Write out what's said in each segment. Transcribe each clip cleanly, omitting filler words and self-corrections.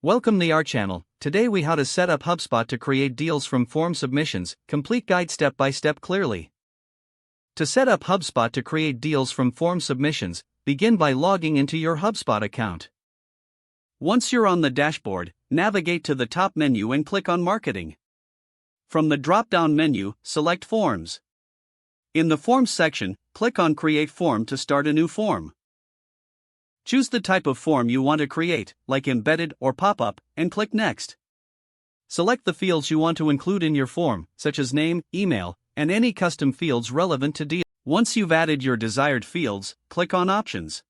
Welcome to our channel. Today we how to set up HubSpot to create deals from form submissions, complete guide step by step clearly. To set up HubSpot to create deals from form submissions, begin by logging into your HubSpot account. Once you're on the dashboard, navigate to the top menu and click on Marketing. From the drop-down menu, select Forms. In the Forms section, click on Create Form to start a new form. Choose the type of form you want to create, like embedded or pop-up, and click Next. Select the fields you want to include in your form, such as name, email, and any custom fields relevant to deal. Once you've added your desired fields, click on Options.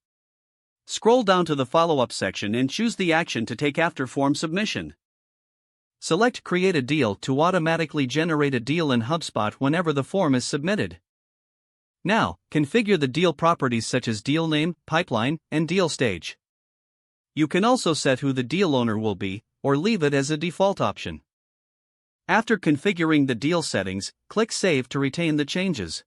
Scroll down to the follow-up section and choose the action to take after form submission. Select Create a Deal to automatically generate a deal in HubSpot whenever the form is submitted. Now, configure the deal properties such as deal name, pipeline, and deal stage. You can also set who the deal owner will be, or leave it as a default option. After configuring the deal settings, click Save to retain the changes.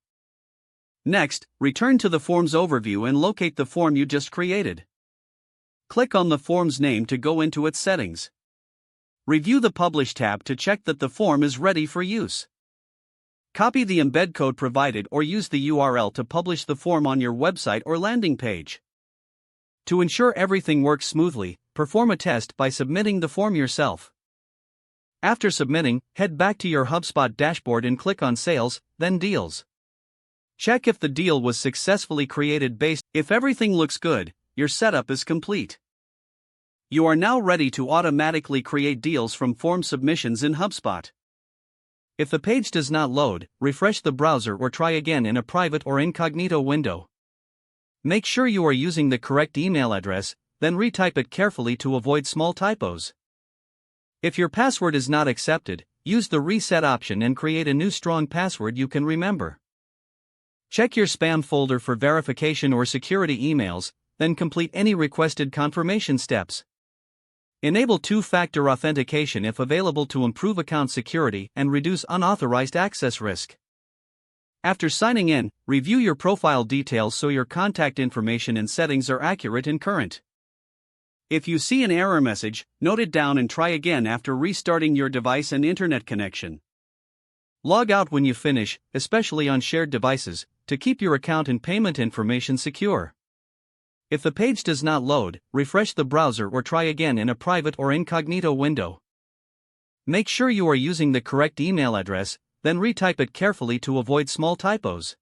Next, return to the Forms overview and locate the form you just created. Click on the form's name to go into its settings. Review the Publish tab to check that the form is ready for use. Copy the embed code provided or use the URL to publish the form on your website or landing page. To ensure everything works smoothly, perform a test by submitting the form yourself. After submitting, head back to your HubSpot dashboard and click on Sales, then Deals. Check if the deal was successfully created. If everything looks good, your setup is complete. You are now ready to automatically create deals from form submissions in HubSpot. If the page does not load, refresh the browser or try again in a private or incognito window. Make sure you are using the correct email address, then retype it carefully to avoid small typos. If your password is not accepted, use the reset option and create a new strong password you can remember. Check your spam folder for verification or security emails, then complete any requested confirmation steps. Enable two-factor authentication if available to improve account security and reduce unauthorized access risk. After signing in, review your profile details so your contact information and settings are accurate and current. If you see an error message, note it down and try again after restarting your device and internet connection. Log out when you finish, especially on shared devices, to keep your account and payment information secure. If the page does not load, refresh the browser or try again in a private or incognito window. Make sure you are using the correct email address, then retype it carefully to avoid small typos.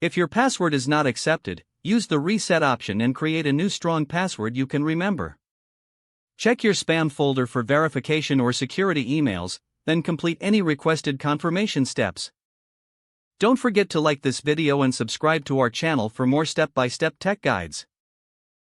If your password is not accepted, use the reset option and create a new strong password you can remember. Check your spam folder for verification or security emails, then complete any requested confirmation steps. Don't forget to like this video and subscribe to our channel for more step-by-step tech guides.